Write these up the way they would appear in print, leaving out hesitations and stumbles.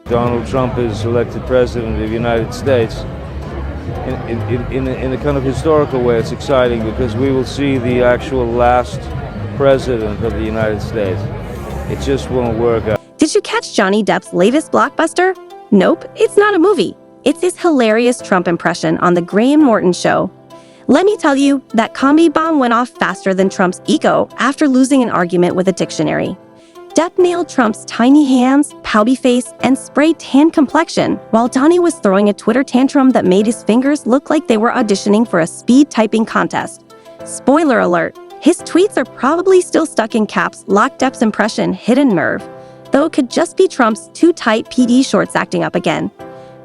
Donald Trump is elected president of the United States. In a kind of historical way, it's exciting because we will see the actual last president of the United States. It just won't work out. Did you catch Johnny Depp's latest blockbuster? Nope, it's not a movie. It's his hilarious Trump impression on The Graham Norton Show. Let me tell you, that comedy bomb went off faster than Trump's ego after losing an argument with a dictionary. Depp nailed Trump's tiny hands, pouty face, and spray tan complexion, while Donnie was throwing a Twitter tantrum that made his fingers look like they were auditioning for a speed typing contest. Spoiler alert, his tweets are probably still stuck in caps lock Depp's impression hidden nerve, though it could just be Trump's too tight PD shorts acting up again.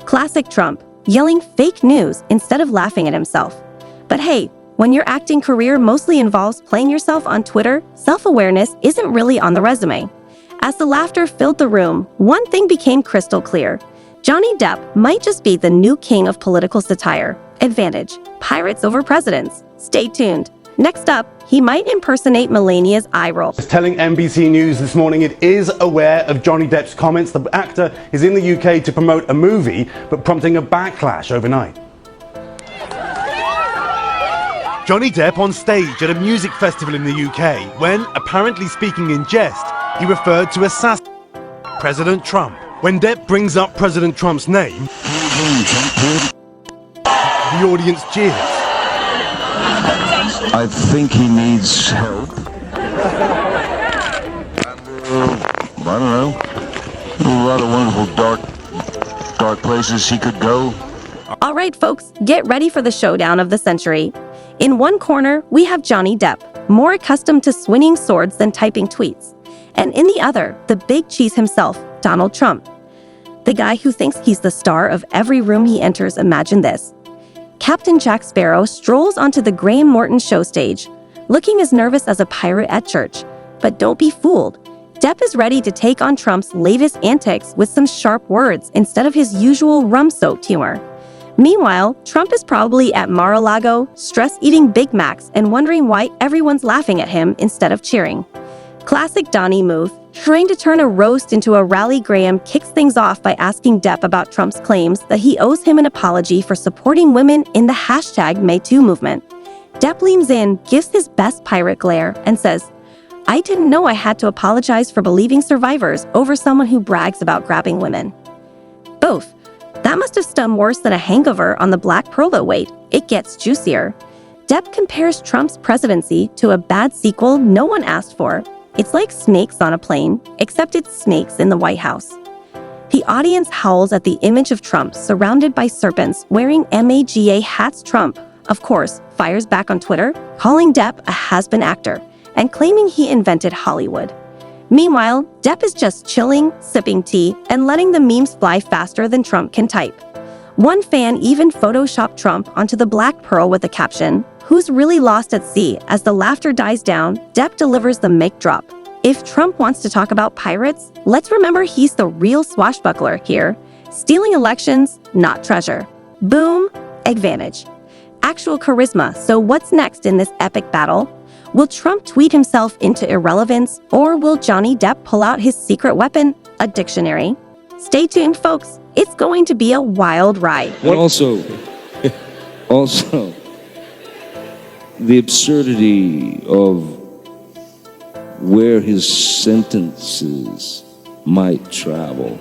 Classic Trump, yelling fake news instead of laughing at himself. But hey, when your acting career mostly involves playing yourself on Twitter, self-awareness isn't really on the resume. As the laughter filled the room, one thing became crystal clear. Johnny Depp might just be the new king of political satire. Advantage: pirates over presidents. Stay tuned. Next up, he might impersonate Melania's eye roll. Telling NBC News this morning it is aware of Johnny Depp's comments. The actor is in the UK to promote a movie, but prompting a backlash overnight. Johnny Depp on stage at a music festival in the UK when, apparently speaking in jest, he referred to assassin President Trump. When Depp brings up President Trump's name, the audience cheers. I think he needs help. I don't know. A lot of wonderful dark places he could go. All right, folks, get ready for the showdown of the century. In one corner, we have Johnny Depp, more accustomed to swinging swords than typing tweets. And in the other, the big cheese himself, Donald Trump. The guy who thinks he's the star of every room he enters. Imagine this. Captain Jack Sparrow strolls onto the Graham Norton Show stage, looking as nervous as a pirate at church. But don't be fooled. Depp is ready to take on Trump's latest antics with some sharp words instead of his usual rum-soaked humor. Meanwhile, Trump is probably at Mar-a-Lago, stress-eating Big Macs and wondering why everyone's laughing at him instead of cheering. Classic Donnie move, trying to turn a roast into a rally. Graham kicks things off by asking Depp about Trump's claims that he owes him an apology for supporting women in the #MeToo movement. Depp leans in, gives his best pirate glare, and says, "I didn't know I had to apologize for believing survivors over someone who brags about grabbing women." Both. That must have stung worse than a hangover on the Black Pearl. Wait, it gets juicier. Depp compares Trump's presidency to a bad sequel no one asked for. It's like snakes on a plane, except it's snakes in the White House. The audience howls at the image of Trump surrounded by serpents wearing MAGA hats. Trump, of course, fires back on Twitter, calling Depp a has-been actor and claiming he invented Hollywood. Meanwhile, Depp is just chilling, sipping tea, and letting the memes fly faster than Trump can type. One fan even photoshopped Trump onto the Black Pearl with the caption, "Who's really lost at sea?" As the laughter dies down, Depp delivers the mic drop. If Trump wants to talk about pirates, let's remember he's the real swashbuckler here. Stealing elections, not treasure. Boom, advantage. Actual charisma. So what's next in this epic battle? Will Trump tweet himself into irrelevance, or will Johnny Depp pull out his secret weapon, a dictionary? Stay tuned, folks. It's going to be a wild ride. And also, the absurdity of where his sentences might travel.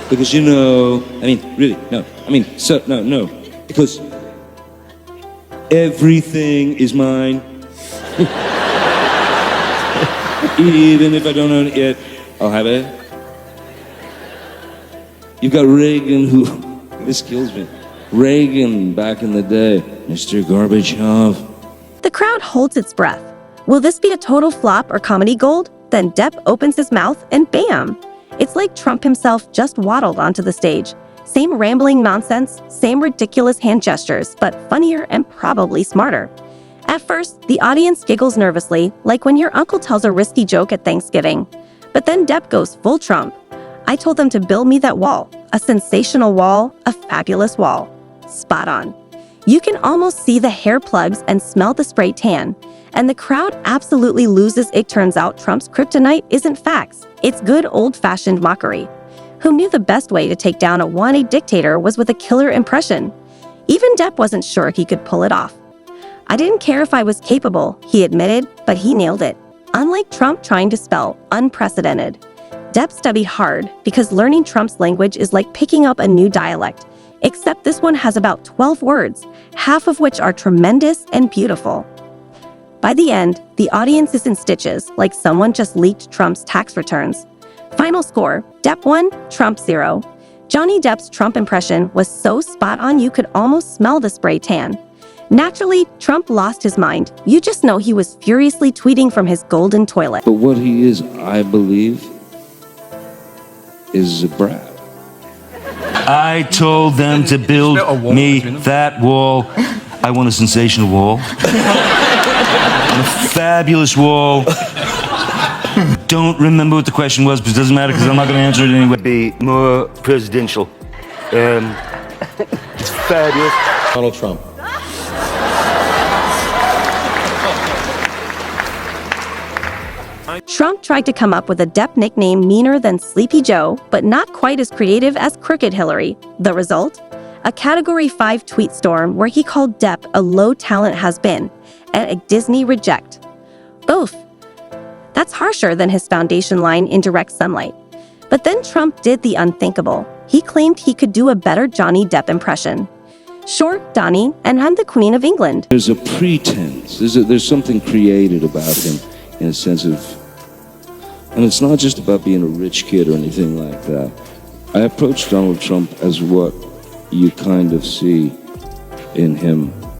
Because, because everything is mine. Even if I don't own it yet, I'll have it. You've got Reagan who, this kills me. Reagan back in the day, Mr. Gorbachev. The crowd holds its breath. Will this be a total flop or comedy gold? Then Depp opens his mouth and bam! It's like Trump himself just waddled onto the stage. Same rambling nonsense, same ridiculous hand gestures, but funnier and probably smarter. At first, the audience giggles nervously, like when your uncle tells a risky joke at Thanksgiving. But then Depp goes full Trump. "I told them to build me that wall. A sensational wall, a fabulous wall." Spot on. You can almost see the hair plugs and smell the spray tan. And the crowd absolutely loses. It turns out Trump's kryptonite isn't facts. It's good old-fashioned mockery. Who knew the best way to take down a wannabe dictator was with a killer impression? Even Depp wasn't sure he could pull it off. I didn't care if I was capable, he admitted, but he nailed it. Unlike Trump trying to spell unprecedented, Depp studied hard because learning Trump's language is like picking up a new dialect, except this one has about 12 words, half of which are tremendous and beautiful. By the end, the audience is in stitches, like someone just leaked Trump's tax returns. Final score, Depp 1, Trump 0. Johnny Depp's Trump impression was so spot on you could almost smell the spray tan. Naturally, Trump lost his mind. You just know he was furiously tweeting from his golden toilet. But what he is, I believe, is a brat. I told them to build me that wall. I want a sensational wall. A fabulous wall. Don't remember what the question was, but it doesn't matter because I'm not going to answer it anyway. Be more presidential. It's fabulous. Donald Trump. Trump tried to come up with a Depp nickname meaner than Sleepy Joe, but not quite as creative as Crooked Hillary. The result? A Category 5 tweet storm where he called Depp a low-talent has-been and a Disney reject. Both. That's harsher than his foundation line in direct sunlight. But then Trump did the unthinkable. He claimed he could do a better Johnny Depp impression. Sure, Donnie, and I'm the Queen of England. There's a pretense. There's something created about him in a sense of... And it's not just about being a rich kid or anything like that. I approach Donald Trump as what you kind of see in him